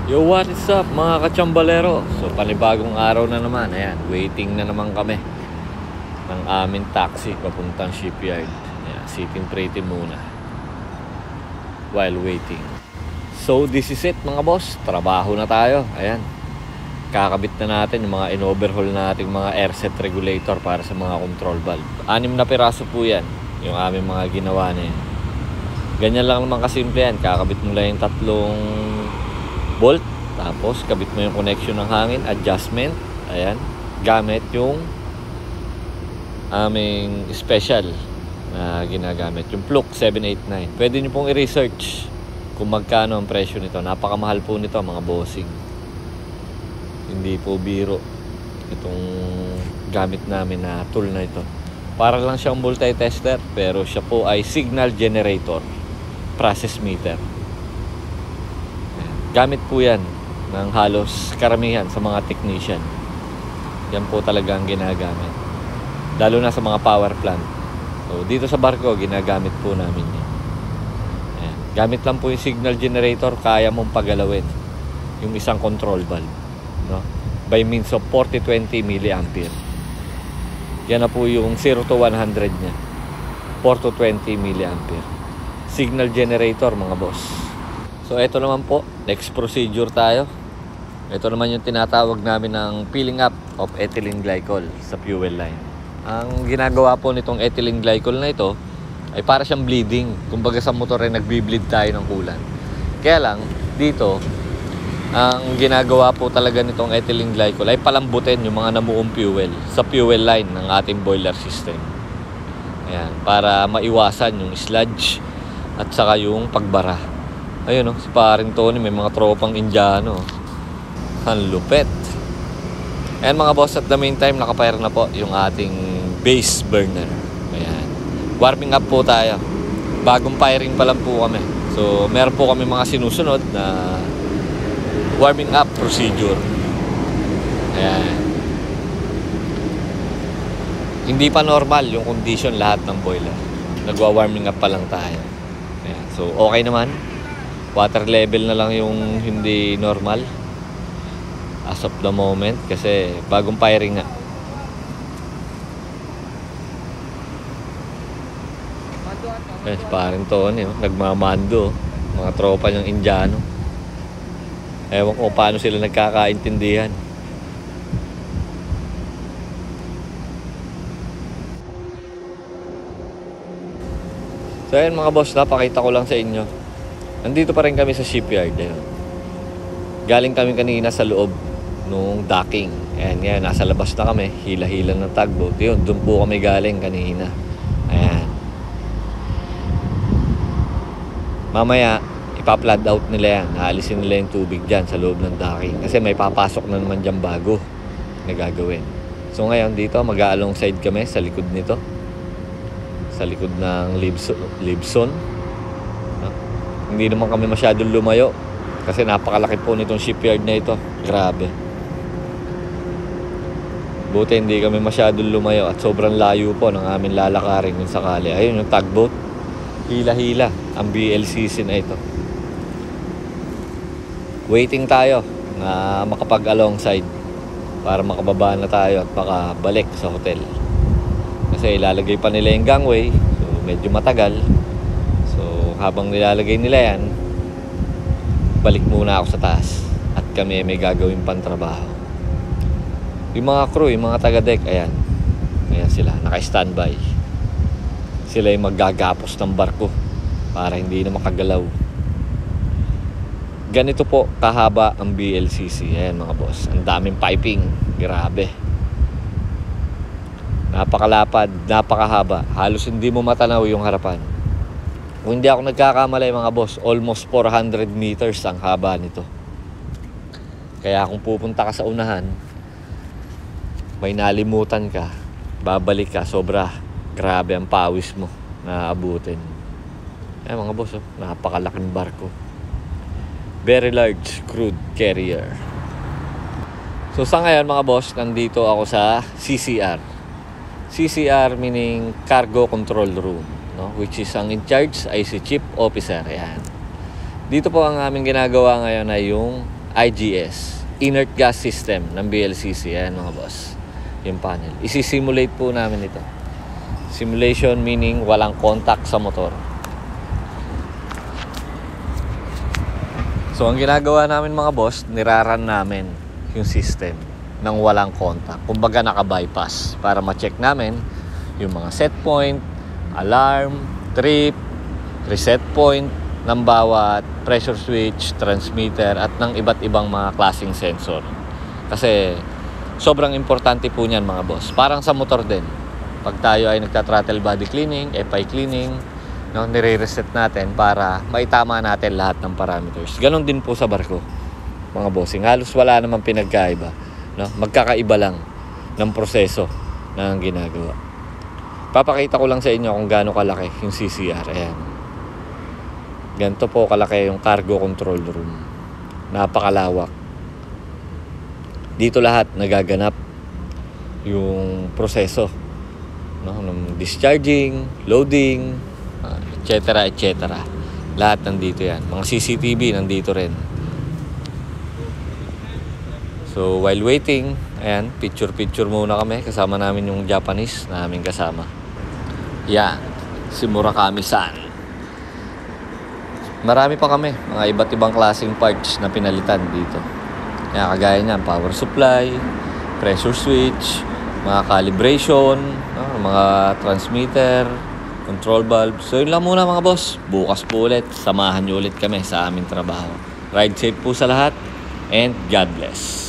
Yo, what is up mga kachambalero? So panibagong araw na naman. Ayan, waiting na naman kami ng aming taxi papuntang shipyard. Ayan, sitting pretty muna while waiting. So this is it mga boss, trabaho na tayo. Ayan, kakabit na natin yung mga in-overhaul nating mga air set regulator para sa mga control valve. 6 na piraso po yan yung aming mga ginawa na yan. Ganyan lang naman kasimple yan. Kakabit mo lang yung 3 bolt, tapos kabit mo yung connection ng hangin, adjustment. Ayan, gamit yung aming special na ginagamit, yung Fluke 789. Pwede nyo pong i-research kung magkano ang presyo nito. Napakamahal po nito mga bossing, hindi po biro itong gamit namin na tool na ito. Para lang siyang multi-tester, pero siya po ay signal generator, process meter. Gamit po yan ng halos karamihan sa mga technician. Yan po talaga ang ginagamit, lalo na sa mga power plant. So dito sa barko ginagamit po namin yan. Ayan. Gamit lang po yung signal generator, kaya mong pagalawin yung isang control valve, no? By means of 40-20 milliampere. Yan na po yung 0 to 100 nya, 4 to 20 milliampere signal generator mga boss. So ito naman po, next procedure tayo. Ito naman yung tinatawag namin ng filling up of ethylene glycol sa fuel line. Ang ginagawa po nitong ethylene glycol na ito ay para siyang bleeding. Kumbaga sa motor ay nagbi-bleed tayo ng coolant. Kaya lang dito, ang ginagawa po talaga nitong ethylene glycol ay palambutin yung mga namuong fuel sa fuel line ng ating boiler system. Ayan, para maiwasan yung sludge at saka yung pagbara. Ayun, si paring Tony, may mga tropang Indiano. Ang lupet. Ayan mga boss, at the meantime, nakapire na po yung ating base burner. Ayan. Warming up po tayo. Bagong firing pa lang po kami. So, meron po kami mga sinusunod na warming up procedure. Ayan. Hindi pa normal yung condition lahat ng boiler. Nagwa-warming up pa lang tayo. Ayan. So, okay naman. Water level na lang yung hindi normal as of the moment kasi bagong firing nga. Yes, parang Tony, nagmamando, mga tropa niyang Indiano. Ewan ko paano sila nagkakaintindihan. So ayan mga boss, napakita ko lang sa inyo. Nandito pa rin kami sa shipyard. Ayan. Galing kami kanina sa loob nung docking. Ayan, yan, nasa labas na kami. Hila-hila ng tugboat. Yun, doon po kami galing kanina. Ayan. Mamaya, ipa-flood out nila yan. Naalisin nila yung tubig dyan sa loob ng docking. Kasi may papasok na naman dyan bago na gagawin. So ngayon, dito, mag-alongside kami sa likod nito. Sa likod ng Libson. Hindi naman kami masyadong lumayo kasi napakalaki po nitong shipyard na ito. Grabe. Buti hindi kami masyadong lumayo at sobrang layo po ng aming lalakarin kung sakali. Ayun yung tugboat. Hila-hila ang BLCC na ito. Waiting tayo na makapag-alongside para makababa na tayo at makabalik sa hotel. Kasi ilalagay pa nila yung gangway, so medyo matagal. Habang nilalagay nila yan, balik muna ako sa taas at kami may gagawin pang trabaho. Yung mga crew, yung mga taga-deck, ayan sila, naka-standby. Sila yung maggagapos ng barko para hindi na makagalaw. Ganito po kahaba ang BLCC. Ayan mga boss, ang daming piping, grabe. Napakalapad, napakahaba, halos hindi mo matanaw yung harapan. Kung hindi ako nagkakamali mga boss, almost 400 meters ang haba nito. Kaya kung pupunta ka sa unahan, may nalimutan ka, babalik ka, sobra grabe ang pawis mo na abutin. Mga boss, napakalaking barko. Very large crude carrier. So sa ngayon mga boss, nandito ako sa CCR. CCR meaning Cargo Control Room, no? Which is ang in charge ay si Chief Officer. Yan. Dito po ang aming ginagawa ngayon ay yung IGS, Inert Gas System ng BLCC. Ayan mga boss, yung panel. Isi-simulate po namin ito. Simulation meaning walang contact sa motor. So ang ginagawa namin mga boss, niraran namin yung system ng walang contact. Kumbaga naka-bypass para ma-check namin yung mga set point, alarm, trip, reset point ng bawat pressure switch, transmitter at ng iba't ibang mga klaseng sensor. Kasi sobrang importante po niyan mga boss. Parang sa motor din. Pag tayo ay nagta-throttle body cleaning, FI cleaning, no, nire-reset natin para maitama natin lahat ng parameters. Ganon din po sa barko, mga bossing. Halos wala namang pinagkaiba. No? Magkakaiba lang ng proseso na ang ginagawa. Papakita ko lang sa inyo kung gaano kalaki yung CCR. Ayan. Ganito po kalaki yung cargo control room. Napakalawak. Dito lahat nagaganap yung proseso, no, ng discharging, loading, etc. etc. Lahat nandito yan. Mga CCTV nandito rin. So while waiting, ayan, picture muna kami. Kasama namin yung Japanese na aming kasama. Yan, si Murakami-san. Marami pa kami, mga iba't ibang klaseng parts na pinalitan dito. Kaya kagaya niyan, power supply, pressure switch, mga calibration, mga transmitter, control valve. So yun lang muna mga boss. Bukas po ulit, samahan nyo ulit kami sa aming trabaho. Ride safe po sa lahat and God bless.